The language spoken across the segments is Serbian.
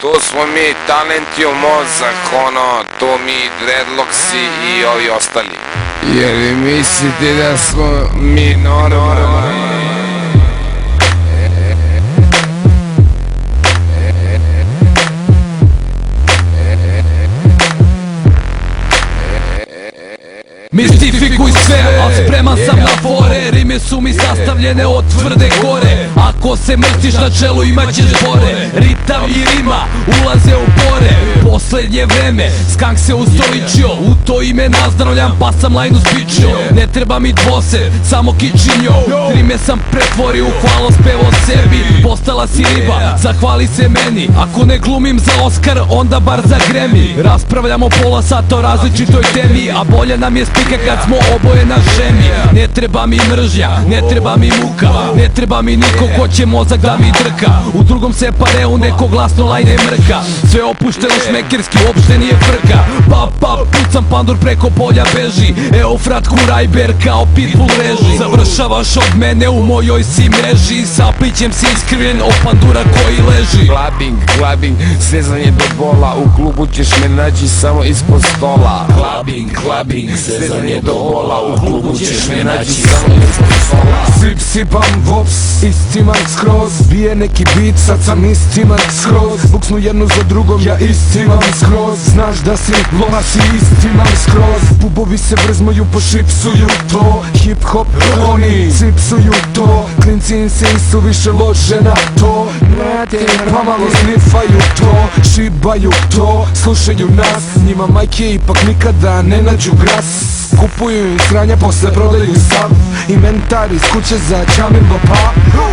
Tu smo mi talenti u mozak, to mi dreadloksi i ovi ostali. Jer vi mislite da smo mi normalni? Mistifikuj sve, al spreman sam na fore. Rime su mi sastavljene od tvrde gore. Ako se mrtiš na čelu imaćeš bore. Ritam i rima ulaze u pore. Poslednje vreme skank se ustoličio. U to ime nazdravljam pa sam lajnu spičio. Ne treba mi dvose, samo kičinjo. Rime sam pretvorio u hvalospev o sebi. Postala si riba, zahvali se meni. Ako ne glumim za Oskar, onda bar za Grammy. Raspravljamo pola sata o različitoj temi, a bolje nam je spika kad smo oboje na žemi. Ne treba mi mržnja, ne treba mi muka, ne treba mi niko ko će mozak da mi drka. U drugom separeu neko glasno lajne mrka. Sve opušteno šmekerski, uopšte nije frka. Pa, pucam pandur preko polja beži. Eufrat Kurajber kao pitbull reži. Završavaš od mene u mojoj si mreži. Sa pićem si iskriven od pandura koji leži. Clubbing, sezanje do bola. U klubu ćeš me naći samo ispod stola. Clubbing, sezanje do bola. U klubu ćeš me naći samo ispod stola. Sipam vops, istiman skroz. Bije neki beat, sad sam istiman skroz. Buksnu jednu za drugom, ja istiman skroz. Znaš da si loma, si istiman skroz. Pubovi se vrzmaju, pošipsuju to. Hip hop, oni cipsuju to. Klinci im se isu više lože na to. Pa malo snifaju to, šibaju to. Slušaju nas, njima majke ipak nikada ne nađu gras. Kupuju im sranja, posle prodaju sav. Inventar iz kuće za Čamin Bapa.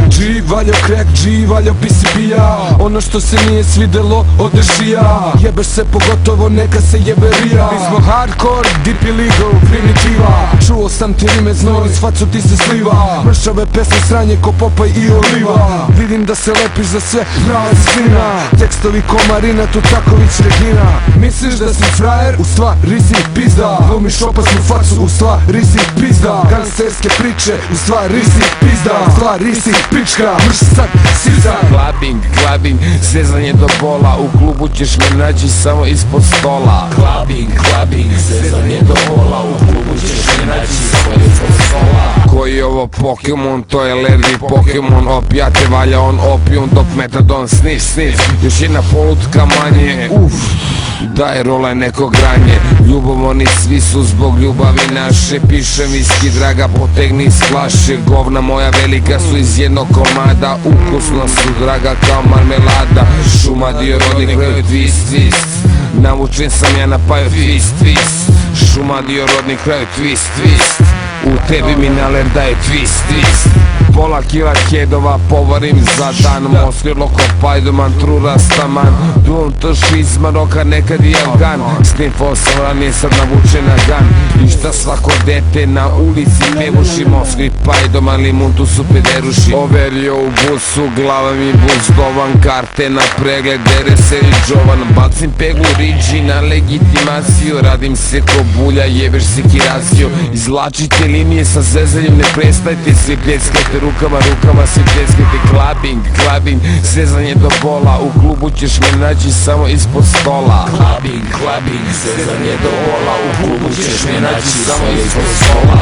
G valjo crack, G valjo PCB-a. Ono što se nije svidelo ode šija. Jebeš se pogotovo neka se jebe rija. Mi smo hardcore, deep illegal, primitiva. Čuo sam ti rime znoj, s facu ti se sliva. Mršave pesme sranje ko Popaj i Oliva. Vidim da se lepiš za sve, prava svina. Tekstovi ko Marina Tutaković Regina. Misliš da si frajer, u stvari si pizda. Glumiš opasnu facu, u stvari si pizda. Gangsterske priče, u stvari si pizda. U stvari si pička, mrsak, siza. Clubbing, sezanje do bola. U klubu ćeš me naći samo ispod stola. Clubbing, sezanje do bola. U klubu ćeš me naći samo ispod stola. Koji je ovo Pokemon, to je lervi Pokemon. Opijate valja on opijum dok metadon sniff. Još jedna polutka manje, daj rolaj neko granje. Ljubomorni svi su zbog ljubavi naše. Pišem viski draga, potegni iz flaše. Govna moja velika su iz jednog komada. Ukusno su draga kao marmelada. Šuma dio rodnih kraju twist. Navučen sam ja na paju twist. Šuma dio rodnih kraju twist. U tebi mi nalerdaje twist. Pola kila kedova povarim za dan. Moskrilo ko Pajdoman, trura staman. Dun trši iz Maroka, nekad i Afgan. Snifao sam ranije, sad navučen na gan. I šta svako dete na ulici pevuši. Moskri Pajdoman, limun tu su pederuši. Overio u busu, glava mi buzdovan. Karte na pregled, dere se i džovan. Bacim peglu riđi na legitimaciju. Radim se ko bulja, jebeš se kirazio. Izlačite linije sa zezanjem, ne prestajte. Svi pljeskajte rukama si pljeskajte. Clubbing, sezanje do bola. U klubu ćeš me naći samo ispod stola. Clubbing, sezanje do bola. U klubu ćeš me naći samo ispod stola.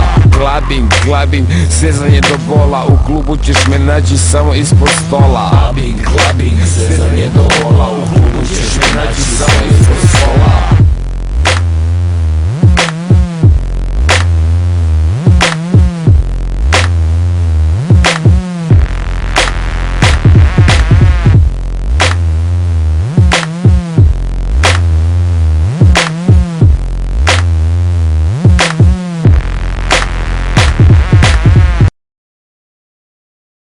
Clubbing, sezanje do bola. U klubu ćeš me naći samo ispod stola. Clubbing, sezanje do bola.